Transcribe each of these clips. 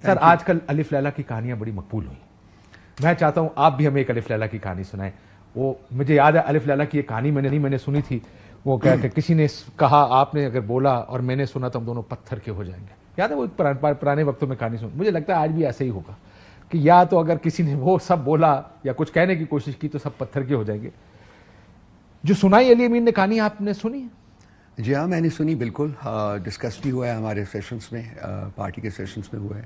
سر آج کل الف لیلا کی کہانیاں بڑی مقبول ہوئی. میں چاہتا ہوں آپ بھی ہمیں ایک الف لیلا کی کہانی سنائیں. وہ مجھے یاد ہے الف لیلا کی ایک کہانی میں نے سنی تھی. وہ کیا کہ کسی نے کہا آپ نے اگر بولا اور میں نے سنا تو ہم دونوں پتھر کے ہو جائیں گے. یاد ہے وہ پرانے وقتوں میں کہانی سن. مجھے لگتا ہے آج بھی ایسے ہی ہوگا کہ یا تو اگر کسی نے وہ سب بولا یا کچھ کہنے کی کوشش کی تو سب پتھر کے ہو جائیں گے. جو سنائی علی امین نے کہانی آپ نے سنی ہے؟ جی ہاں میں نے سنی, بالکل ڈسکس بھی ہوا ہے ہمارے سیشنز میں, پارٹی کے سیشنز میں ہوا ہے.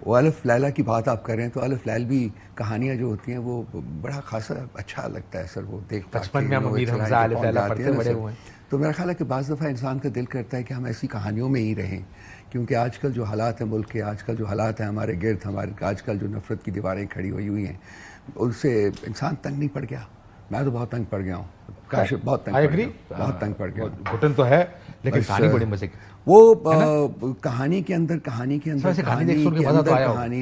وہ الف لیلا کی بات آپ کر رہے ہیں تو الف لیلوی کہانیاں جو ہوتی ہیں وہ بڑا خاصا اچھا لگتا ہے سر. وہ دیکھتا بچپن میں ہم امیر حمزہ الف لیلا پڑھتے بڑے ہوئے ہیں تو میرا خیال ہے کہ بعض دفعہ انسان کا دل کرتا ہے کہ ہم ایسی کہانیوں میں ہی رہیں, کیونکہ آج کل جو حالات ہیں ملک کے, آج کل جو حالات ہیں ہمارے گرد, ہمارے آج کل جو نفرت کی دیواریں کھڑی ہوئی ہیں, ان سے انسان تنگ نہیں پڑ گیا. میں تو بہت تنگ پڑ گیا ہوں, کاش بہت تنگ پڑ گیا. گھٹن تو ہے لیکن کہانی بڑے مزے کی. وہ کہانی کے اندر کہانی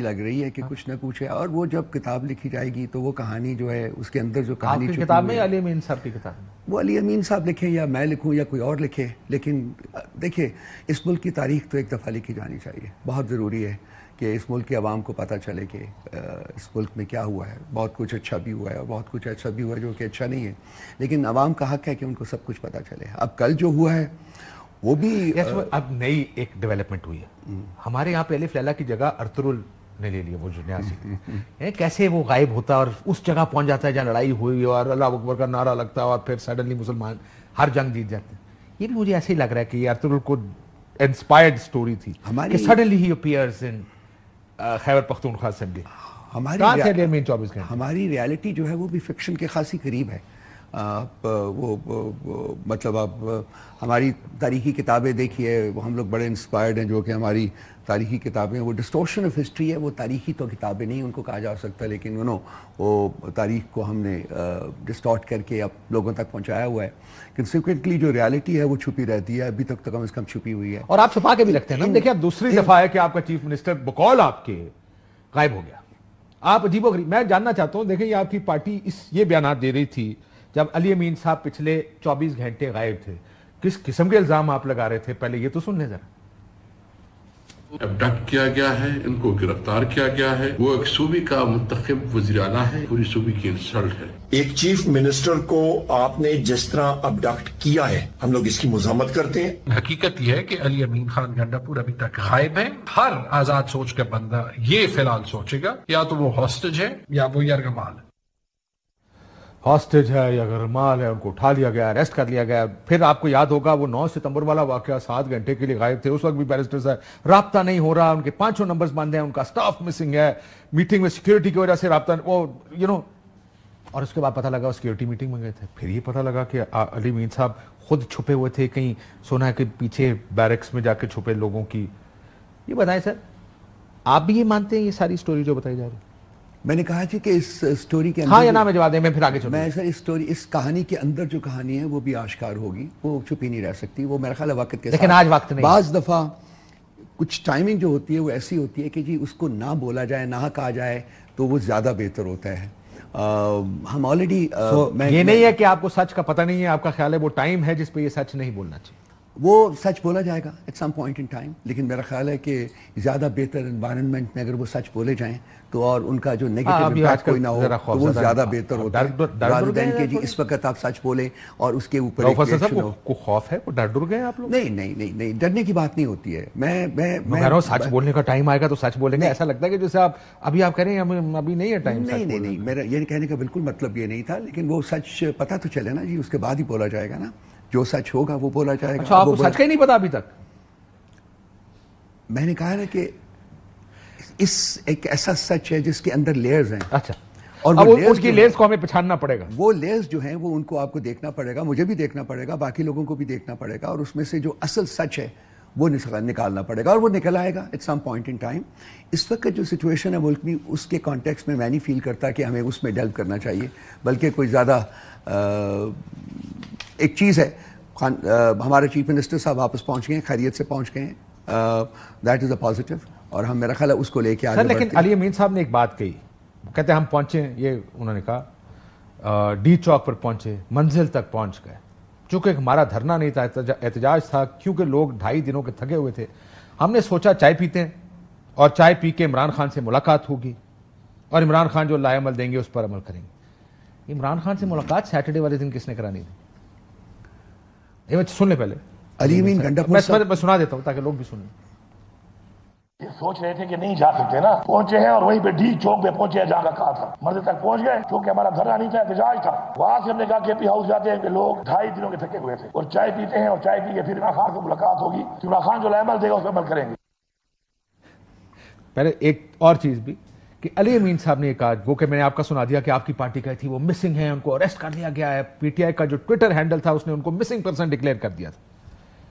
لگ رہی ہے کہ کچھ نہ پوچھے. اور وہ جب کتاب لکھی جائے گی تو وہ کہانی جو ہے اس کے اندر جو کہانی کتاب میں علی امین صاحب کی کتاب میں, وہ علی امین صاحب لکھیں یا میں لکھوں یا کوئی اور لکھے, لیکن دیکھیں اس ملک کی تاریخ تو ایک دفعہ لکھی جانی چاہیے. بہت ضروری ہے کہ اس ملک کے عوام کو پتہ چلے کہ اس ملک میں کیا ہوا ہے. بہت کچھ اچھا بھی ہوا ہے اور بہت کچھ ایسا بھی ہوا ہے جو کہ اچھا نہیں ہے, لیکن عوام کا حق ہے کہ ان کو سب کچھ پتہ چلے. اب کل جو ہوا ہے وہ بھی اب نئی ایک ڈیولپمنٹ ہوئی ہے ہمارے یہاں پہ. الف لیلا کی جگہ ارطغرل نے لے لیا, وہ جو نیاسی کیسے وہ غائب ہوتا اور اس جگہ پہنچ جاتا ہے جہاں لڑائی ہوئی اور اللہ اکبر کا نعرہ لگتا ہے اور پھر سڈنلی مسلمان ہر جنگ جیت جاتے ہیں. یہ بھی مجھے ایسے ہی لگ رہا ہے کہ یہ ارطغرل کو انسپائرڈ سٹوری تھی کہ suddenly he appears in Khyber Pakhtunkhwa assembly. ہماری ریالٹی جو ہے وہ بھی فکشن کے خاصی قریب ہے. وہ مطلب آپ ہماری تاریخی کتابیں دیکھیے, وہ ہم لوگ بڑے انسپائرڈ ہیں جو کہ ہماری تاریخی کتابیں, وہ ڈسٹورشن آف ہسٹری ہے. وہ تاریخی تو کتابیں نہیں ان کو کہا جا سکتا, لیکن وہ تاریخ کو ہم نے ڈسٹارٹ کر کے اب لوگوں تک پہنچایا ہوا ہے. کنسیکوینٹلی جو ریالٹی ہے وہ چھپی رہتی ہے, ابھی تک تو کم از کم چھپی ہوئی ہے. اور آپ چھپا کے بھی رکھتے ہیں نا. دیکھیں اب دوسری دفعہ ہے کہ آپ کا چیف منسٹر بقول آپ کے غائب ہو گیا. آپ عجیب و غریب. میں جاننا چاہتا ہوں, دیکھیں یہ آپ کی پارٹی یہ بیانات دے رہی تھی جب علی امین صاحب پچھلے 24 گھنٹے غائب تھے, کس قسم کے الزام آپ لگا رہے تھے, پہلے یہ تو سن لیں ذرا. ابڈکٹ کیا گیا ہے, ان کو گرفتار کیا گیا ہے, وہ ایک صوبے کا منتخب وزیر اعلیٰ ہے, پوری صوبے کی انسلٹ ہے. ایک چیف منسٹر کو آپ نے جس طرح ابڈکٹ کیا ہے, ہم لوگ اس کی مذمت کرتے ہیں. حقیقت یہ ہے کہ علی امین خان گنڈاپور ابھی تک غائب ہے. ہر آزاد سوچ کا بندہ یہ فی الحال سوچے گا یا تو وہ ہاسٹیج ہے یا وہ یرغمال ہے. ہاسٹیج ہے یا غرمال ہے, ان کو اٹھا لیا گیا, اریسٹ کر لیا گیا. پھر آپ کو یاد ہوگا وہ 9 ستمبر والا واقعہ, 7 گھنٹے کے لیے غائب تھے. اس وقت بھی بیرسٹر صاحب رابطہ نہیں ہو رہا, ان کے 5 نمبرز بند ہیں, ان کا سٹاف مسنگ ہے, میٹنگ میں سیکیورٹی کی وجہ سے رابطہ وہ اور اس کے بعد پتہ لگا وہ سیکیورٹی میٹنگ میں گئے تھے. پھر یہ پتہ لگا کہ علی امین صاحب خود چھپے ہوئے تھے کہیں, سونا ہے کہ پیچھے بیرکس میں جا کے چھپے لوگوں کی. یہ بتائیں سر, آپ بھی یہ مانتے ہیں یہ ساری سٹوری جو بتائی جا رہی ہے؟ میں نے کہا جی کہ اس سٹوری کے اندر, ہاں یا نا میں جواب دیں, میں پھر آگے چلوں. میں سر اس کہانی کے اندر جو کہانی ہے وہ بھی آشکار ہوگی, وہ چھپی نہیں رہ سکتی. وہ میرا خیال ہے وقت کے ساتھ, لیکن آج وقت نہیں. بعض دفعہ کچھ ٹائمنگ جو ہوتی ہے وہ ایسی ہوتی ہے کہ جی اس کو نہ بولا جائے, نہ کہا جائے تو وہ زیادہ بہتر ہوتا ہے. ہم آلریڈی یہ نہیں ہے کہ آپ کو سچ کا پتہ نہیں ہے, آپ کا خیال ہے وہ ٹائم ہے جس پہ یہ سچ نہیں بولنا چاہیے. وہ سچ بولا جائے گا at some point in time, لیکن میرا خیال ہے کہ زیادہ بہتر انوائرمنٹ میں اگر وہ سچ بولے جائیں تو اور ان کا جو نیگیٹو امپیکٹ کوئی نہ ہو تو وہ زیادہ بہتر ہوتا ہے rather than کہ جی اس وقت آپ سچ بولیں اور اس کے اوپر ایک ریئیکشن ہو. کو خوف ہے, وہ ڈر گئے آپ لوگ؟ نہیں, ڈرنے کی بات نہیں ہوتی ہے. میں کہہ رہا ہوں سچ بولنے کا ٹائم آئے گا تو سچ بولیں گے. ایسا لگتا ہے کہ جیسے آپ کریں ابھی نہیں ہے ٹائم. نہیں, میرا یہ کہنے کا بالکل مطلب یہ نہیں تھا, لیکن وہ سچ پتہ تو چلے نا جی, اس کے بعد ہی بولا جائے گا نا. جو سچ ہوگا وہ بولا جائے گا. اچھا, آپ کو سچ کا ہی نہیں پتا ابھی تک؟ میں نے کہا نا کہ اس ایک ایسا سچ ہے جس کے اندر لیئرز ہیں. اچھا, اور وہ اس کی لیئرز کو ہمیں پہچاننا پڑے گا. وہ لیئرز جو ہیں وہ ان کو آپ کو دیکھنا پڑے گا, مجھے بھی دیکھنا پڑے گا, باقی لوگوں کو بھی دیکھنا پڑے گا, اور اس میں سے جو اصل سچ ہے وہ نکالنا پڑے گا, اور وہ نکل آئے گا at some point in time. اس وقت جو سچویشن ہے ملک میں, اس کے کانٹیکسٹ میں نہیں فیل کرتا کہ ہمیں اس میں ڈیلو کرنا چاہیے, بلکہ کوئی زیادہ ایک چیز ہے. ہمارے چیف منسٹر صاحب واپس پہنچ گئے ہیں, خیریت سے پہنچ گئے ہیں, دیٹ از اے پازیٹیو, اور ہم میرا خیال ہے اس کو لے کے آگے بڑھتے ہیں. لیکن علی امین صاحب نے ایک بات کہی, کہتے ہیں ہم پہنچے, یہ انہوں نے کہا ڈی چوک پر پہنچے, منزل تک پہنچ گئے, چونکہ ہمارا دھرنا نہیں تھا, احتجاج تھا, کیونکہ لوگ 2.5 دنوں کے تھکے ہوئے تھے. ہم نے سوچا چائے پیتے ہیں, اور چائے پی کے عمران خان سے ملاقات ہوگی اور عمران خان جو لائے عمل دیں گے اس پر عمل کریں گے. عمران خان سے ملاقات سیٹرڈے والے دن کس نے کرانی تھی؟ سن لیں پہلے. علی امین گنڈاپور میں سنا دیتا ہوں تاکہ لوگ بھی سنیں. یہ سوچ رہے تھے کہ نہیں جا سکتے نا, پہنچے ہیں اور وہیں پہ ڈی چوک پہ پہنچے ہیں جہاں کا کہا تھا, مرد تک پہنچ گئے کیونکہ ہمارا دھرنا نہیں تھا, احتجاج تھا. وہاں سے ہم نے کہا کہ پی ہاؤس جاتے ہیں کہ لوگ 2.5 دنوں کے تھکے ہوئے تھے اور چائے پیتے ہیں اور چائے پی کے پھر عمران خان سے ملاقات ہوگی, عمران خان جو عمل دے گا اس پہ عمل کریں گے. پہلے ایک اور چیز بھی کہ علی امین صاحب نے کہا, وہ کہ میں نے آپ کا سنا دیا کہ آپ کی پارٹی کا تھی وہ مسنگ ہے, ان کو اریسٹ کر لیا گیا ہے. پی ٹی آئی کا جو ٹویٹر ہینڈل تھا اس نے ان کو مسنگ پرسن ڈکلیئر کر دیا تھا.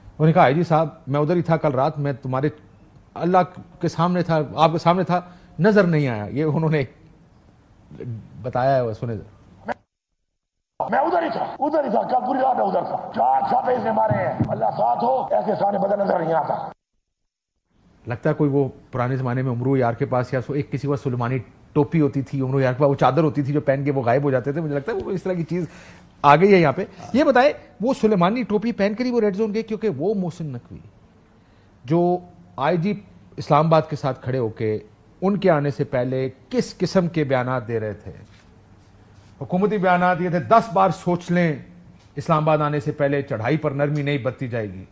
انہوں نے کہا جی صاحب میں ادھر ہی تھا کل رات, میں تمہارے اللہ کے سامنے تھا, آپ کے سامنے تھا, نظر نہیں آیا. یہ انہوں نے بتایا ہے, سنے میں ادھر ہی تھا کل پوری رات میں ادھر تھا. 4 چھاپے اس نے مارے ہیں, اللہ ساتھ ہو, ایسے سامنے بدل نظر نہیں آتا. لگتا ہے کوئی وہ پرانے زمانے میں عمرو یار کے پاس یا ایک کسی کو سلیمانی ٹوپی ہوتی تھی, عمرو یار کے پاس وہ چادر ہوتی تھی جو پہن کے وہ غائب ہو جاتے تھے. مجھے لگتا ہے وہ اس طرح کی چیز آ گئی ہے یہاں پہ. یہ بتائے وہ سلیمانی ٹوپی پہن کر ہی وہ ریڈ زون گئے, کیونکہ وہ محسن نقوی جو آئی جی اسلام آباد کے ساتھ کھڑے ہو کے ان کے آنے سے پہلے کس قسم کے بیانات دے رہے تھے, حکومتی بیانات یہ تھے 10 بار سوچ لیں, اسلام آباد آنے سے پہلے چڑھائی پر نرمی نہیں برتی جائے گی,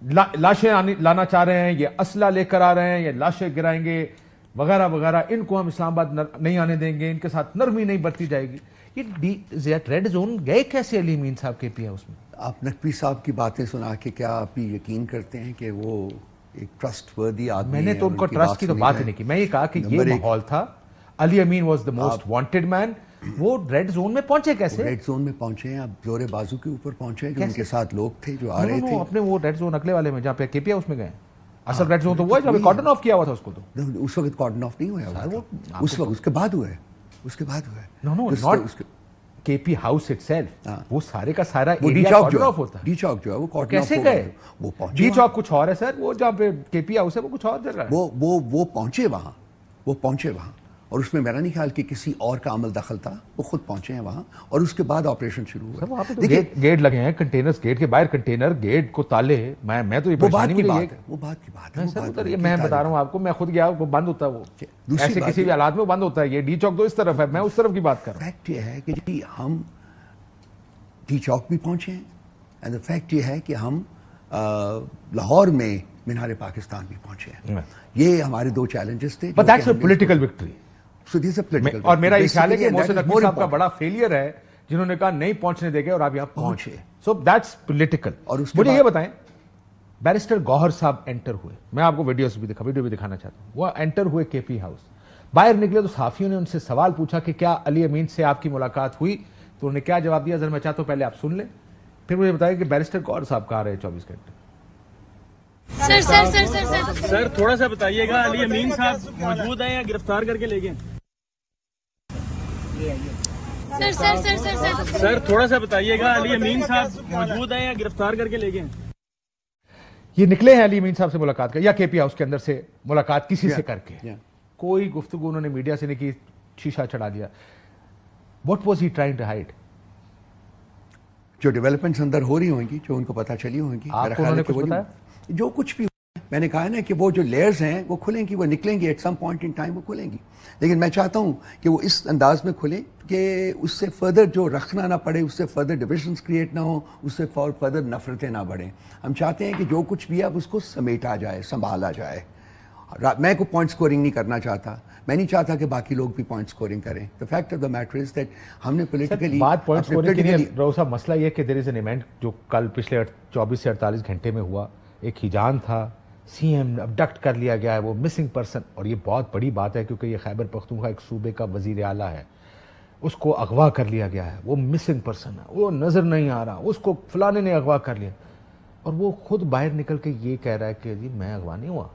لاشیں لانا چاہ رہے ہیں, یہ اسلحہ لے کر آ رہے ہیں, یہ لاشیں گرائیں گے وغیرہ وغیرہ, ان کو ہم اسلام آباد نہیں آنے دیں گے, ان کے ساتھ نرمی نہیں برتی جائے گی. یہ ریڈ زون گئے کیسے علی امین صاحب کے پی ہاؤس میں؟ آپ نقوی صاحب کی باتیں سنا کے کیا آپ یقین کرتے ہیں کہ وہ ایک ٹرسٹ وردی آدمی؟ میں نے تو ان کو ٹرسٹ کی تو بات ہی نہیں کی, میں یہ کہا کہ یہ ماحول تھا. علی امین واز دا موسٹ وانٹڈ مین, وہ ریڈ زون میں پہنچے کیسے؟ ریڈ زون میں پہنچے ہیں, اب زور بازو کے اوپر پہنچے ہیں, جو ان کے ساتھ لوگ تھے جو آ رہے تھے اپنے وہ ریڈ زون اگلے والے میں جہاں پہ کے پی ہاؤس میں گئے. اصل ریڈ زون تو وہ ہے جہاں پہ کارڈن آف کیا ہوا تھا اس کو. تو اس وقت کارڈن آف نہیں ہوا, اس وقت اس کے بعد ہوا ہے, اس کے بعد ہوا ہے. نو نو ناٹ کے پی ہاؤس اٹ سیلف, وہ سارے کا سارا ایریا کارڈن آف ہوتا ہے. ڈی چوک جو ہے وہ کارڈن آف کیسے گئے؟ وہ ڈی چوک کچھ اور ہے سر, وہ جہاں پہ کے پی ہاؤس ہے وہ کچھ اور جگہ ہے. وہ پہنچے وہاں, اور اس میں میرا نہیں خیال کہ کسی اور کا عمل دخل تھا, وہ خود پہنچے ہیں وہاں اور اس کے بعد آپریشن شروع ہوا. وہاں پہ گیٹ لگے ہیں, کنٹینرز, گیٹ کے باہر کنٹینر, گیٹ کو تالے. میں تو یہ پریشانی ملی ہے, وہ بات کی بات ہے. میں بتا رہا ہوں آپ کو, میں خود گیا, وہ بند ہوتا ہے, وہ ایسے کسی بھی حالات میں بند ہوتا ہے. یہ ڈی چوک تو اس طرف ہے, میں اس طرف کی بات کر رہا ہوں. فیکٹ یہ ہے کہ جی ہم ڈی چوک بھی پہنچے ہیں, اینڈ فیکٹ یہ ہے کہ ہم لاہور میں مینار پاکستان بھی پہنچے ہیں. یہ ہمارے 2 چیلنجز تھے. But that's a political victory. اور میرا یہ خیال ہے کہ محسن نقوی صاحب کا بڑا فیلئر ہے جنہوں نے کہا نہیں پہنچنے دے گئے اور آپ یہاں پہنچے. So that's political. مجھے یہ بتائیں, بیرسٹر گوہر صاحب انٹر ہوئے, میں آپ کو ویڈیو بھی دکھانا چاہتا ہوں. وہ انٹر ہوئے کے پی ہاؤس, باہر نکلے تو صحافیوں نے ان سے سوال پوچھا کہ کیا علی امین سے آپ کی ملاقات ہوئی, تو انہوں نے کیا جواب دیا, ذرا میں چاہتا ہوں پہلے آپ سن لیں, پھر مجھے بتائیں کہ بیرسٹر گوہر صاحب کہاں رہے 24 گھنٹے. سر تھوڑا سا بتائیے گا, علی امین صاحب موجود ہیں یا گرفتار کر کے لے گئے؟ سر تھوڑا سا بتائیے گا, علی امین صاحب موجود ہیں یا گرفتار کر کے لے گئے؟ یہ نکلے ہیں علی امین صاحب سے ملاقات کر, یا کے پی ہاؤس کے اندر سے ملاقات کسی سے کر کے, کوئی گفتگو انہوں نے میڈیا سے نہیں کی, شیشہ چڑھا دیا. What was he trying to hide? جو ڈیولپمنٹس اندر ہو رہی ہوں گی, جو ان کو پتہ چلی ہوں گی, آپ کو انہوں نے کچھ بتایا؟ جو کچھ بھی میں نے کہا نا کہ وہ جو لیئرز ہیں وہ کھلیں گی, وہ نکلیں گی at some point in time, وہ کھلیں گی. لیکن میں چاہتا ہوں کہ وہ اس انداز میں کھلیں کہ اس سے فردر جو رکھنا نہ پڑے, اس سے فردر ڈویژنس کریٹ نہ ہوں, اس سے فردر نفرتیں نہ بڑھیں. ہم چاہتے ہیں کہ جو کچھ بھی اب اس کو سمیٹا جائے, سنبھالا جائے. میں کوئی پوائنٹ سکورنگ نہیں کرنا چاہتا, میں نہیں چاہتا کہ باقی لوگ بھی پوائنٹ سکورنگ کریں. The fact of the matter is that ہم نے پولیٹیکلی بات پوائنٹ سکورنگ کی نہیں. رو صاحب مسئلہ یہ کہ دیر از این ایونٹ جو کل پچھلے 24 سے 48 گھنٹے میں ہوا. ایک ہیجان تھا, سی ایم ابڈکٹ کر لیا گیا ہے, وہ مسنگ پرسن, اور یہ بہت بڑی بات ہے کیونکہ یہ خیبر پختونخوا ایک صوبے کا وزیر اعلیٰ ہے, اس کو اغوا کر لیا گیا ہے, وہ مسنگ پرسن ہے, وہ نظر نہیں آ رہا, اس کو فلانے نے اغوا کر لیا, اور وہ خود باہر نکل کے یہ کہہ رہا ہے کہ جی میں اغوا نہیں ہوا,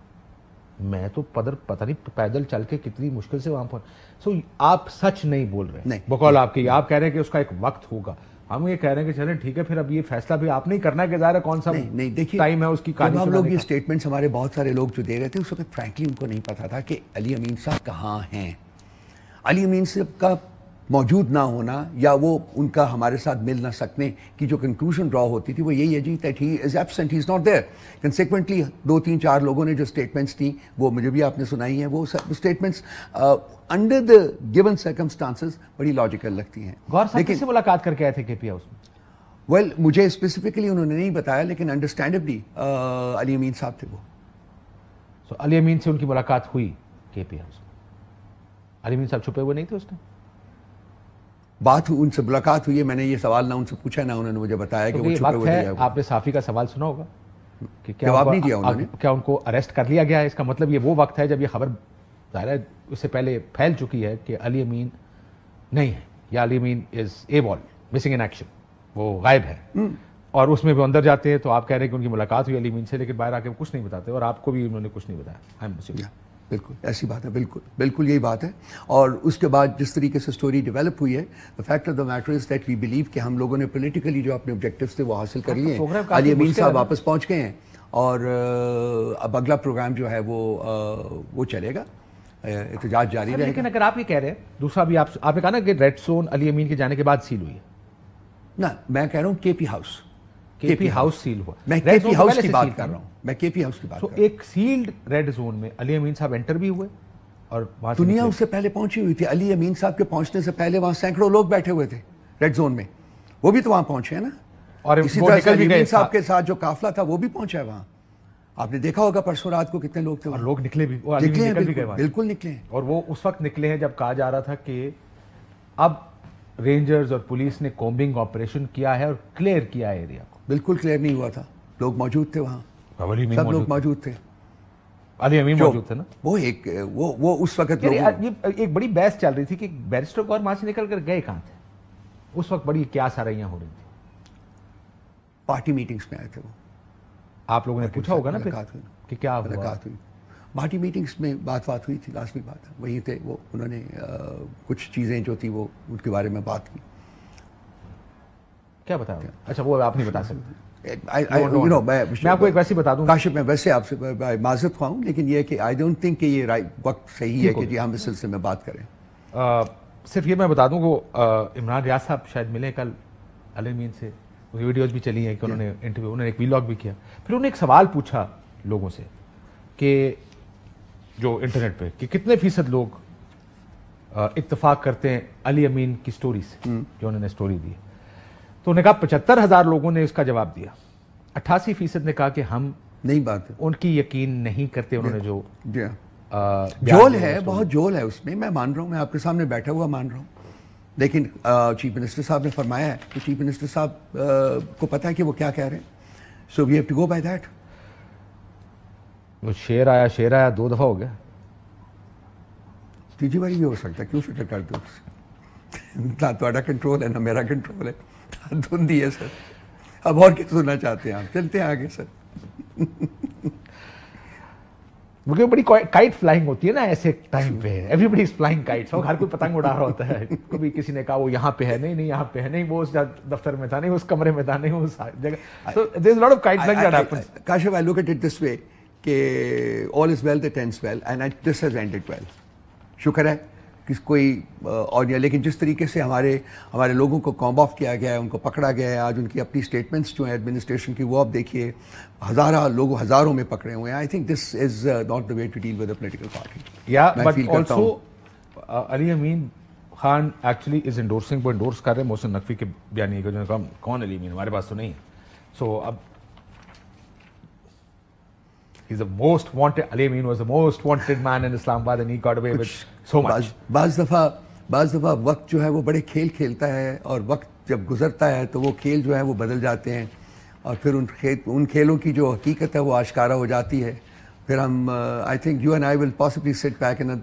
میں تو پتہ نہیں پیدل چل کے کتنی مشکل سے وہاں پہنچ. سو آپ سچ نہیں بول رہے بقول آپ کی, آپ کہہ رہے ہیں کہ اس کا ایک وقت ہوگا, ہم یہ کہہ رہے ہیں کہ چلیں ٹھیک ہے, پھر اب یہ فیصلہ بھی آپ نہیں کرنا ہے کہ ظاہر ہے کون سا ٹائم ہے اس کی کہانی. ہم لوگ یہ سٹیٹمنٹس ہمارے بہت سارے لوگ جو دے رہے تھے اس وقت فرینکلی ان کو نہیں پتا تھا کہ علی امین صاحب کہاں ہیں. علی امین صاحب کا موجود نہ ہونا یا وہ ان کا ہمارے ساتھ مل نہ سکنے کی جو کنکلوژن ڈرا ہوتی تھی وہ یہی ہے جی that he is absent, he is not there. Consequently 2-3-4 لوگوں نے جو اسٹیٹمنٹس تھیں وہ مجھے بھی آپ نے سنائی ہیں, وہ statements under the given circumstances بڑی لاجیکل لگتی ہیں. غور صاحب کس سے ملاقات کر کے آئے تھے کے پی ہاؤس میں؟ ویل مجھے اسپیسیفکلی انہوں نے نہیں بتایا, لیکن انڈرسٹینڈیبلی علی امین صاحب تھے وہ. سو علی امین سے ان کی ملاقات ہوئی کے پی ہاؤس میں. علی امین صاحب چھپے ہوئے نہیں تھے اس ٹائم؟ بات ان سے ملاقات ہوئی ہے, میں نے یہ سوال نہ ان سے پوچھا نہ انہوں نے مجھے بتایا کہ وہ چھپے ہوئے تھے. آپ نے صحافی کا سوال سنا ہوگا کہ جواب نہیں دیا انہوں نے. کیا ان کو اریسٹ کر لیا گیا ہے؟ اس کا مطلب یہ وہ وقت ہے جب یہ خبر ظاہر ہے اس سے پہلے پھیل چکی ہے کہ علی امین نہیں ہے یا Ali Amin is able, missing in action, وہ غائب ہے. اور اس میں بھی اندر جاتے ہیں تو آپ کہہ رہے ہیں کہ ان کی ملاقات ہوئی علی امین سے, لیکن باہر آ کے وہ کچھ نہیں بتاتے, اور آپ کو بھی انہوں نے کچھ نہیں بتایا. بالکل ایسی بات ہے, بالکل یہی بات ہے. اور اس کے بعد جس طریقے سے سٹوری ڈیولپ ہوئی ہے, the fact of the matter is that we believe کہ ہم لوگوں نے پولیٹیکلی جو اپنے آبجیکٹیوز تھے وہ حاصل کر لیے ہیں. علی امین صاحب واپس پہنچ گئے ہیں اور اب اگلا پروگرام جو ہے وہ چلے گا, احتجاج جاری رہے گا. لیکن اگر آپ یہ کہہ رہے ہیں, دوسرا بھی آپ نے کہا نا کہ ریڈ زون علی امین کے جانے کے بعد سیل ہوئی ہے. نہ میں کہہ رہا ہوں کے پی ہاؤس سیل ہوا. میں کے پی ہاؤس کی بات کر رہا ہوں, میں کے پی ہاؤس کی بات کر رہا ہوں. ایک سیلڈ ریڈ زون میں علی امین صاحب انٹر بھی ہوئے اور دنیا اس سے پہلے پہنچی ہوئی تھی. علی امین صاحب کے پہنچنے سے پہلے وہاں سینکڑوں لوگ بیٹھے ہوئے تھے ریڈ زون میں, وہ بھی تو وہاں پہنچے ہیں نا. اور اسی طرح سے علی امین صاحب کے ساتھ جو قافلہ تھا وہ بھی پہنچا ہے وہاں. آپ نے دیکھا ہوگا پرسوں رات کو کتنے لوگ تھے, اور لوگ نکلے بھی, بالکل نکلے ہیں. اور وہ اس وقت نکلے ہیں جب کہا جا رہا تھا کہ اب رینجرز اور پولیس نے کومبنگ آپریشن کیا ہے اور کلیئر کیا ہے ایریا کو. بالکل کلیئر نہیں ہوا تھا, لوگ موجود تھے وہاں, سب لوگ موجود تھے. علی امین موجود تھے نا. وہ اس وقت ایک بڑی بحث چل رہی تھی کہ بیرسٹر گور وہاں سے نکل کر گئے کہاں تھے اس وقت, بڑی کیا ساریاں ہو رہی تھی. پارٹی میٹنگز میں آئے تھے وہ. آپ لوگوں نے پوچھا ہوگا نا کہ کیا ملاقات ہوئی. پارٹی میٹنگز میں بات ہوئی تھی, لازمی بات ہے, وہیں تھے وہ. انہوں نے کچھ چیزیں جو تھی وہ ان کے بارے میں بات کی. کیا بتایا؟ اچھا وہ آپ نہیں بتا سکتے. میں آپ کو ایک ویسے بتا دوں کاشف, میں ویسے آپ سے معذرت خواہ ہوں, لیکن یہ ہے کہ آئی ڈونٹ تھنک کہ یہ وقت صحیح ہے کہ جی ہم اس سلسلے میں بات کریں. صرف یہ میں بتا دوں کہ عمران ریاض صاحب شاید ملے کل علی امین سے, ویڈیوز بھی چلی ہیں کہ انہوں نے انٹرویو, انہوں نے ایک ویلاگ بھی کیا. پھر انہوں نے ایک سوال پوچھا لوگوں سے کہ جو انٹرنیٹ پہ, کہ کتنے فیصد لوگ اتفاق کرتے ہیں علی امین کی سٹوری سے جو انہوں نے سٹوری دی. تو انہوں نے کہا 75,000 لوگوں نے اس کا جواب دیا. 88% نے کہا کہ ہم نہیں بات ان کی یقین نہیں کرتے. انہوں نے جو جول ہے, بہت جول ہے اس میں, میں مان رہا ہوں, میں آپ کے سامنے بیٹھا ہوا مان رہا ہوں. لیکن چیف منسٹر صاحب نے فرمایا ہے کہ چیف منسٹر صاحب کو پتا ہے کہ وہ کیا کہہ رہے ہیں. So we have to go by that. وہ شیر آیا 2 دفعہ ہو گیا. تیجی باری بھی ہو سکتا ہے, کیوں فکر کرتے ہو؟ نہ تھوڑا کنٹرول ہے نہ میرا کنٹرول ہے, دھندی ہے سر. اب اور کیا سننا چاہتے ہیں آپ؟ چلتے ہیں آگے سر. کیونکہ بڑی کائٹ فلائنگ ہوتی ہے نا ایسے ٹائم پہ, everybody is flying kites. ہر کوئی پتنگ اڑا رہا ہوتا ہے. کبھی کسی نے کہا وہ یہاں پہ ہے, نہیں یہاں پہ ہے, نہیں وہ اس دفتر میں تھا, نہیں اس کمرے میں تھا, نہیں اس جگہ. So there is a lot of kite flying that happens. Kashif, I look at it this way کہ all is well that ends well and this has ended well. شکر ہے کس کوئی اور نہیں. لیکن جس طریقے سے ہمارے لوگوں کو کام آف کیا گیا ہے, ان کو پکڑا گیا ہے, آج ان کی اپنی اسٹیٹمنٹس جو ہیں ایڈمنسٹریشن کی وہ آپ دیکھیے, ہزاروں میں پکڑے ہوئے ہیں. I think this is not the way to deal with a political party. یا but also Ali Amin Khan actually is endorsing, وہ انڈورس کر رہے ہیں محسن نقوی کے بیانیے کو, جو نے کہا کون علی امین, ہمارے پاس تو نہیں ہے. سو اب he's the most wanted, Ali Amin was the most wanted man in Islamabad and he got away with so much. بعض دفعہ وقت جو ہے وہ بڑے کھیل کھیلتا ہے, اور وقت جب گزرتا ہے تو وہ کھیل جو ہے وہ بدل جاتے ہیں, اور پھر ان کھیلوں کی جو حقیقت ہے وہ آشکارا ہو جاتی ہے. پھر ہم I think you and I will possibly sit back in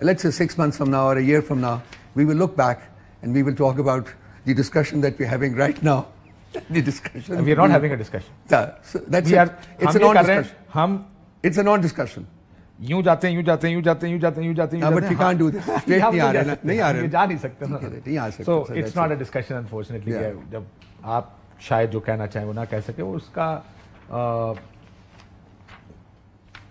let's say 6 months from now or a year from now, we will look back and we will talk about the discussion that we're having right now. The discussion. We are not having a discussion. So that's it. It's a non-discussion. It's a non-discussion. یوں جاتے ہیں. But we can't do this. Straight نہیں آ رہے. جا نہیں سکتے نا. نہیں آ سکتے. So it's not a discussion unfortunately. جب آپ شاید جو کہنا چاہیں وہ نہ کہہ سکے, وہ اس کا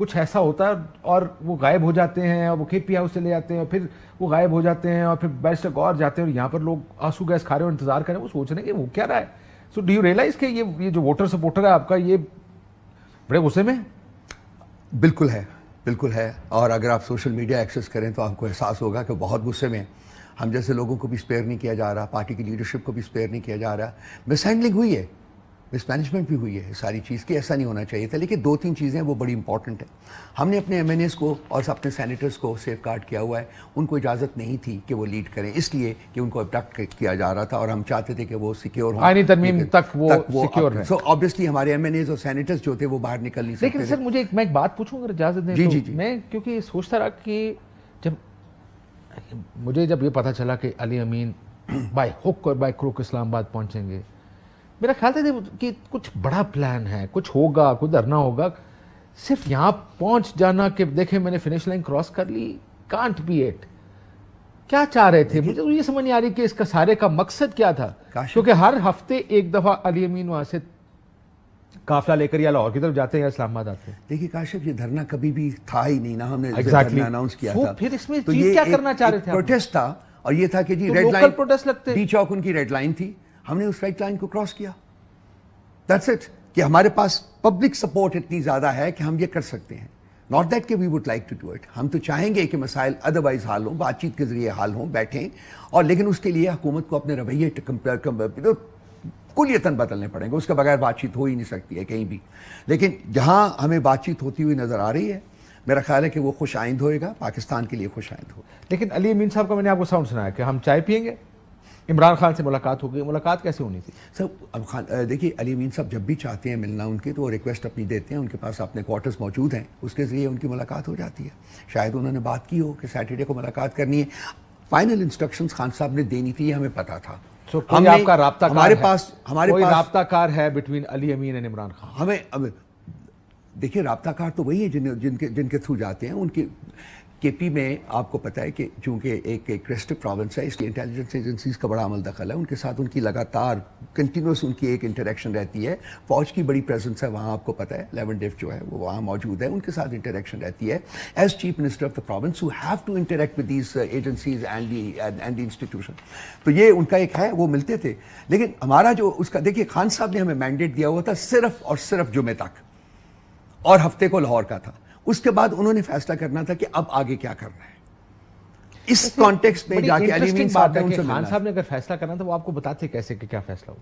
کچھ ایسا ہوتا ہے اور وہ غائب ہو جاتے ہیں اور وہ KP ہاؤس چلے جاتے ہیں اور پھر وہ غائب ہو جاتے ہیں اور پھر بیرسٹر گور جاتے ہیں اور یہاں پر لوگ آنسو گیس کھا رہے ہیں اور انتظار کریں, وہ سوچ رہے ہیں کہ وہ کیا رہا ہے. سو ڈو یو ریئلائز کہ یہ جو ووٹر سپورٹر ہے آپ کا یہ بڑے غصے میں؟ بالکل ہے, بالکل ہے. اور اگر آپ سوشل میڈیا ایکسیس کریں تو آپ کو احساس ہوگا کہ بہت غصے میں ہم جیسے لوگوں کو بھی اسپیئر نہیں کیا جا رہا, پارٹی کی لیڈرشپ کو بھی اسپیئر نہیں کیا جا رہا. مس ہینڈلنگ ہوئی ہے, مس مینجمنٹ بھی ہوئی ہے ساری چیز کی, ایسا نہیں ہونا چاہیے تھا. لیکن 2-3 چیزیں وہ بڑی امپورٹنٹ ہیں. ہم نے اپنے MNAs کو اور اپنے سینیٹرز کو سیف گارڈ کیا ہوا ہے. ان کو اجازت نہیں تھی کہ وہ لیڈ کریں, اس لیے کہ ان کو ابڈکٹ کیا جا رہا تھا اور ہم چاہتے تھے کہ وہ سیکیور ہوں, آئینی ترمیم تک وہ سیکیور ہیں. سو آبویسلی ہمارے MNAs اور سینیٹرز جو تھے وہ باہر نکل نہیں سکتے. لیکن سر مجھے میں ایک بات پوچھوں اگر اجازت دیں تو میں کیونکہ سوچتا رہا کہ جب یہ پتا چلا کہ علی امین بائی ہک اور بائی کروک اسلام آباد پہنچیں گے, میرا خیال تھا کہ کچھ بڑا پلان ہے, کچھ ہوگا, کچھ دھرنا ہوگا. صرف یہاں پہنچ جانا کہ دیکھیں میں نے فنش لائن کراس کر لی, کانٹ بی اٹ. کیا چاہ رہے تھے؟ مجھے تو یہ سمجھ نہیں آ رہی کہ اس کا سارے کا مقصد کیا تھا, کیونکہ ہر ہفتے ایک دفعہ علی امین وہاں سے قافلہ لے کر یا لاہور کی طرف جاتے ہیں یا اسلام آباد آتے ہیں. دیکھیے کاشف, یہ دھرنا کبھی بھی تھا ہی نہیں نا, ہم نے دھرنا اناؤنس کیا تھا. پھر اس میں چیز کیا کرنا چاہ رہے تھے؟ پروٹیسٹ تھا, اور یہ تھا کہ جی ریڈ لائن پروٹیسٹ لگتے, ڈی چوک ان کی ریڈ لائن تھی, ہم نے اس ریڈ لائن کو کراس کیا. دیٹس اٹ, کہ ہمارے پاس پبلک سپورٹ اتنی زیادہ ہے کہ ہم یہ کر سکتے ہیں. ناٹ دیٹ کہ we would like to do it. ہم تو چاہیں گے کہ مسائل ادروائز حل ہوں, بات چیت کے ذریعے حل ہوں, بیٹھیں, اور لیکن اس کے لیے حکومت کو اپنے رویے کلیتاً بدلنے پڑیں گے. اس کے بغیر بات چیت ہو ہی نہیں سکتی ہے کہیں بھی. لیکن جہاں ہمیں بات چیت ہوتی ہوئی نظر آ رہی ہے, میرا خیال ہے کہ وہ خوش آئند ہوئے گا, پاکستان کے لیے خوش آئند ہوگا. لیکن علی امین صاحب کا میں نے آپ کو ساؤنڈ سنایا کہ ہم چائے پیئیں گے, عمران خان سے ملاقات ہو گئی. ملاقات کیسے ہونی تھی سر؟ اب خان دیکھیے, علی امین صاحب جب بھی چاہتے ہیں ملنا ان کے تو وہ ریکویسٹ اپنی دیتے ہیں, ان کے پاس اپنے کوارٹرز موجود ہیں, اس کے ذریعے ان کی ملاقات ہو جاتی ہے. شاید انہوں نے بات کی ہو کہ سیٹرڈے کو ملاقات کرنی ہے. فائنل انسٹرکشنز خان صاحب نے دینی تھی, یہ ہمیں پتا تھا. آپ کا رابطہ ہمارے پاس رابطہ کار ہے بٹوین علی امین اور عمران خان. ہمیں دیکھیے رابطہ کار تو وہی ہے جن کے تھرو جاتے ہیں. ان کی KP میں آپ کو پتا ہے کہ چونکہ ایک کرسٹل پروونس ہے, اس لیے انٹیلیجنس ایجنسیز کا بڑا عمل دخل ہے. ان کے ساتھ ان کی لگاتار کنٹینیوس ان کی ایک انٹریکشن رہتی ہے. فوج کی بڑی پریزنس ہے وہاں, آپ کو پتا ہے لیونڈیف جو ہے وہ وہاں موجود ہے, ان کے ساتھ انٹریکشن رہتی ہے as chief minister of the province, who have to interact with these agencies and the institution. تو یہ ان کا ایک ہے, وہ ملتے تھے. لیکن ہمارا جو اس کا دیکھیے, خان صاحب نے ہمیں مینڈیٹ دیا ہوا تھا صرف اور صرف جمعے تک, اور ہفتے کو لاہور کا تھا. اس کے بعد انہوں نے فیصلہ کرنا تھا کہ اب آگے کیا کرنا ہے. اس کانٹیکسٹ میں جا کے علی امین صاحب نے ان سے خان صاحب نے اگر فیصلہ کرنا تھا وہ آپ کو بتاتے کیسے کہ کیا فیصلہ ہو؟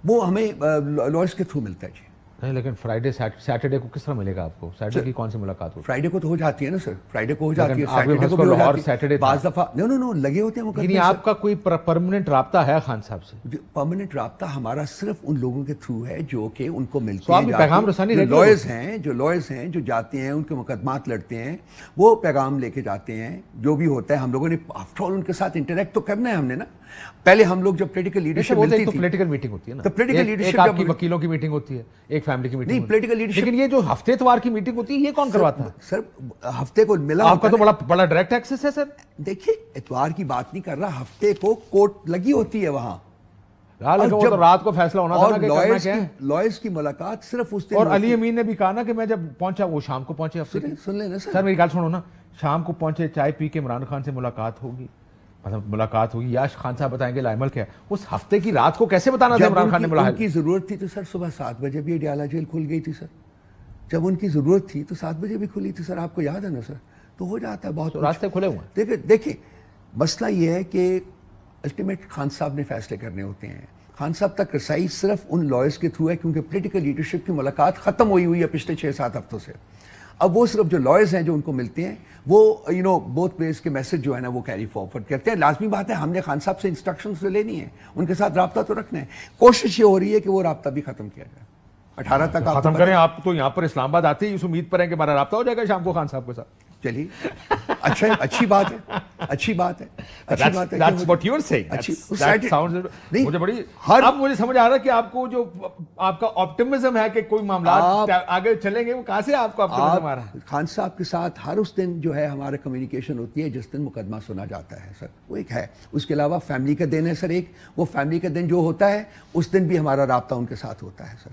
وہ ہمیں لائرز کے تھرو ملتا ہے جی. نہیں, لیکن فرائیڈے سیٹرڈے کو کس طرح ملے گا آپ کو؟ سیٹرڈے کی کون سی ملاقات ہوتی ہے؟ فرائیڈے کو تو ہو جاتی ہے نا سر, فرائیڈے کو ہو جاتی ہے, سیٹرڈے کو بھی ہو جاتی ہے. بعض دفعہ نو لگے ہوتے ہیں یعنی آپ کا کوئی پرماننٹ رابطہ ہے خان صاحب سے؟ پرماننٹ رابطہ ہمارا صرف ان لوگوں کے تھرو ہے جو کہ ان کو ملتے ہیں. پیغام رسانی لائرز ہیں جو جاتے ہیں, ان کے مقدمات لڑتے ہیں, وہ پیغام لے کے جاتے ہیں. جو بھی ہوتا ہے ہم لوگوں نے آفٹر آل ان کے ساتھ انٹریکٹ تو کرنا ہے ہم نے نا. پہلے ہم لوگ جب پولیٹیکل لیڈرشپ ملتی تھی, پولیٹیکل میٹنگ ہوتی ہے نا, تو پولیٹیکل لیڈرشپ آپ کی وکیلوں کی میٹنگ ہوتی ہے, ایک فیملی کی میٹنگ. نہیں, پولیٹیکل لیڈرشپ, لیکن یہ جو ہفتے اتوار کی میٹنگ ہوتی ہے یہ کون کرواتا ہے سر؟ ہفتے کو ملا, آپ کا تو بڑا ڈائریکٹ ایکسس ہے سر. دیکھیے اتوار کی بات نہیں کر رہا, ہفتے کو کورٹ لگی ہوتی ہے وہاں, رات کو فیصلہ ہونا تھا کہ کرنا کیا ہے. لائرز کی ملاقات صرف اس دن. اور علی امین نے بھی کہا نا کہ میں جب پہنچا, وہ شام کو پہنچے ہفتے کی. سن لینا سر میری گل سنو نا, شام کو پہنچے, چائے پی کے عمران خان سے ملاقات ہوگی, ملاقات ہوگی, یا خان صاحب بتائیں گے لائمل کیا. اس ہفتے کی رات کو کیسے بتانا تھا عمران خان نے ملاقات کی ضرورت تھی تو سر صبح 7 بجے بھی اڈیالہ جیل کھل گئی تھی سر. جب ان کی ضرورت تھی تو 7 بجے بھی کھلی تھی سر, آپ کو یاد ہے نا سر. تو ہو جاتا ہے بہت, راستے کھلے ہوئے ہیں. دیکھیں مسئلہ یہ ہے کہ الٹیمیٹ خان صاحب نے فیصلے کرنے ہوتے ہیں. خان صاحب تک رسائی صرف ان لائرز کے تھرو ہے, کیونکہ پولیٹیکل لیڈرشپ کی ملاقات ختم ہوئی ہے پچھلے 6-7 ہفتوں سے. اب وہ صرف جو لائرز ہیں جو ان کو ملتے ہیں, وہ بوتھ ویز کے میسج جو ہے نا وہ کیری فارورڈ کرتے ہیں. لازمی بات ہے, ہم نے خان صاحب سے انسٹرکشنز تو لینی ہے, ان کے ساتھ رابطہ تو رکھنا ہے. کوشش یہ ہو رہی ہے کہ وہ رابطہ بھی ختم کیا جائے. 18 تک ختم کریں. آپ تو یہاں پر اسلام آباد آتے ہی اس امید پر ہیں کہ ہمارا رابطہ ہو جائے گا شام کو خان صاحب کے ساتھ. چلیے, اچھی بات ہے. اب مجھے سمجھ آ رہا ہے کہ آپ کو جو آپ کا آپٹیمزم ہے کہ کوئی معاملات آگے چلیں گے, وہ کہاں سے آپ کو آپٹیمزم آ رہا ہے؟ خان صاحب کے ساتھ ہر اس دن جو ہے ہمارا کمیونیکیشن ہوتی ہے جس دن مقدمہ سنا جاتا ہے سر, وہ ایک ہے. اس کے علاوہ فیملی کا دن ہے سر ایک, وہ فیملی کا دن جو ہوتا ہے اس دن بھی ہمارا رابطہ ان کے ساتھ ہوتا ہے سر.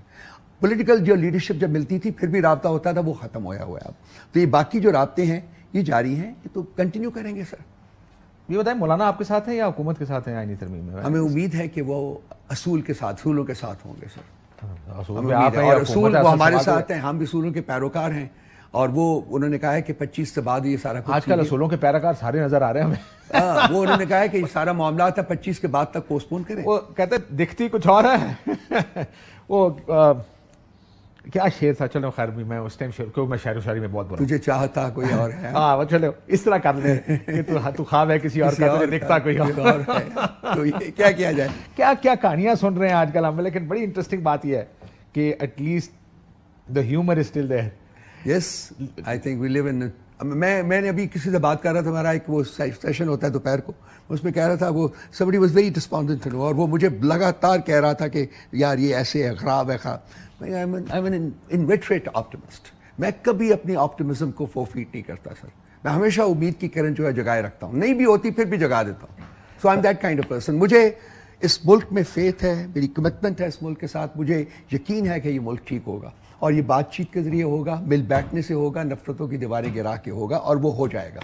پولیٹیکل جو لیڈرشپ جب ملتی تھی پھر بھی رابطہ ہوتا تھا، وہ ختم ہوا ہے اب. تو یہ باقی جو رابطے ہیں یہ جاری ہیں، یہ تو کنٹینیو کریں گے سر. یہ بتائیں مولانا آپ کے ساتھ ہیں یا حکومت کے ساتھ ہیں آئینی ترمیم میں؟ ہمیں امید ہے کہ وہ اصولوں کے ساتھ ہوں گے سر. اصول آپ ہیں یا اور اصول حکومت؟ وہ ہمارے ساتھ ہیں، ہم بھی اصولوں کے پیروکار ہیں، اور وہ انہوں نے کہا ہے کہ 25 سے بعد یہ سارا کچھ آج کل اصولوں کے پیروکار سارے نظر آ رہے ہیں ہمیں. وہ انہوں نے کہا ہے کہ یہ سارا معاملات ہے 25 کے بعد تک پوسٹ پون کریں. وہ کہتے ہیں دکھتی کچھ اور ہے. وہ کیا شعر تھا، چلو خیر بھی میں اس ٹائم کیوں میں شاعر و شاعری میں بہت برا. تجھے چاہتا کوئی اور ہے. ہاں وہ چلو اس طرح کر لیں کہ تو خواب ہے کسی اور کا، دکھتا کوئی اور ہے. تو یہ کیا کیا جائے؟ کیا کیا کہانیاں سن رہے ہیں آج کل ہم. لیکن بڑی انٹرسٹنگ بات یہ ہے کہ at least the humour is still there. Yes I think we live in. میں نے ابھی کسی سے بات کر رہا تھا، ہمارا ایک وہ سیشن ہوتا ہے دوپہر کو، اس میں کہہ رہا تھا وہ somebody was very despondent اور وہ مجھے لگاتار کہہ رہا تھا کہ یار یہ ایسے ہے، خراب ہے. I'm an inveterate optimist. میں کبھی اپنی آپٹمزم کو فورفیٹ نہیں کرتا سر. میں ہمیشہ امید کی کرن جو ہے جگائے رکھتا ہوں، نہیں بھی ہوتی پھر بھی جگا دیتا ہوں. So I am that kind of person. مجھے اس ملک میں فیتھ ہے، میری کمٹمنٹ ہے اس ملک کے ساتھ. مجھے یقین ہے کہ یہ ملک ٹھیک ہوگا، اور یہ بات چیت کے ذریعے ہوگا، مل بیٹھنے سے ہوگا، نفرتوں کی دیواریں گرا کے ہوگا، اور وہ ہو جائے گا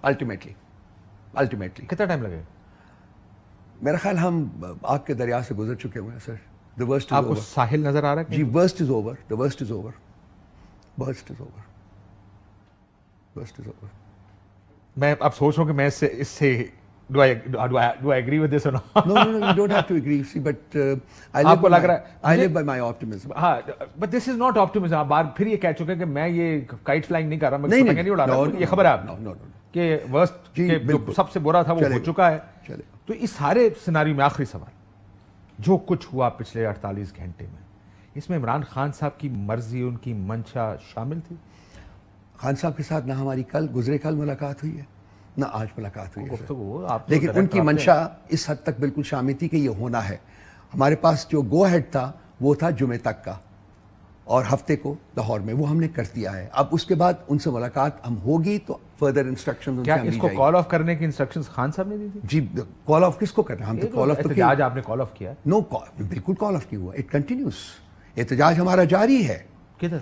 الٹیمیٹلی. کتنا ٹائم لگے گا؟ میرا خیال ہم آگ کے دریا سے گزر چکے ہوئے ہیں سر. The worst is آپ کو over. ساحل نظر آ رہا ہے جی worst is over. The worst is over. Worst is over. Worst is over. میں اب سوچ رہا ہوں کہ میں اس سے do I agree with this or not? No, you don't have to agree. See, but آپ کو لگ رہا ہے I live by my optimism. ہاں but this is not optimism. آپ بار پھر یہ کہہ چکے کہ میں یہ کائٹ فلائنگ نہیں کر رہا، میں پتنگ نہیں اڑا رہا. یہ خبر ہے آپ No. کہ ورسٹ جو سب سے برا تھا وہ ہو چکا ہے. تو اس سارے سیناریو میں آخری سوال، جو کچھ ہوا پچھلے 48 گھنٹے میں، اس میں عمران خان صاحب کی مرضی، ان کی منشا شامل تھی؟ خان صاحب کے ساتھ نہ ہماری گزرے کل ملاقات ہوئی ہے، نہ آج ملاقات ہوئی ہے، آپ لیکن ان کی منشا اس حد تک بالکل شامل تھی کہ یہ ہونا ہے. ہمارے پاس جو گو ہیڈ تھا وہ تھا جمعے تک کا، اور ہفتے کو لاہور میں، وہ ہم نے کر دیا ہے. اب اس کے بعد ان سے ملاقات ہم ہوگی تو فردر انسٹرکشن. کیا اس کو کال آف کرنے کی انسٹرکشنز خان صاحب نے دی تھی؟ جی کال آف کس کو کرنا؟ ہم تو کال آف تو احتجاج آپ نے کال آف کیا؟ نو، بالکل کال آف نہیں ہوا. It continues. احتجاج ہمارا جاری ہے. کدھر؟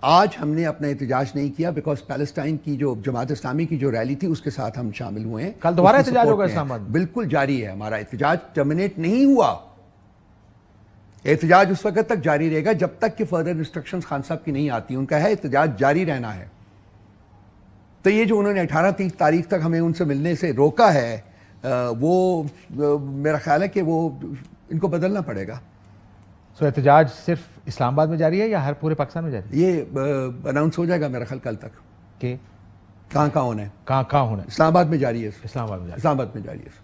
آج ہم نے اپنا احتجاج نہیں کیا بیکاز پیلسٹائن کی جو جماعت اسلامی کی جو ریلی تھی اس کے ساتھ ہم شامل ہوئے ہیں. کل دوبارہ احتجاج ہوگا اسلام آباد؟ بالکل جاری ہے ہمارا احتجاج. ٹرمینیٹ نہیں ہوا. احتجاج اس وقت تک جاری رہے گا جب تک کہ فردر انسٹرکشنز خان صاحب کی نہیں آتی. ان کا ہے احتجاج جاری رہنا ہے. تو یہ جو انہوں نے 18 تاریخ تک ہمیں ان سے ملنے سے روکا ہے، وہ میرا خیال ہے کہ وہ ان کو بدلنا پڑے گا. سو احتجاج صرف اسلام آباد میں جاری ہے یا ہر پورے پاکستان میں جاری ہے؟ یہ اناؤنس ہو جائے گا میرا خیال کل تک کہ کہاں ہونا ہے. کہاں ہونا ہے؟ اسلام آباد میں جاری ہے. اسلام آباد میں جاری ہے.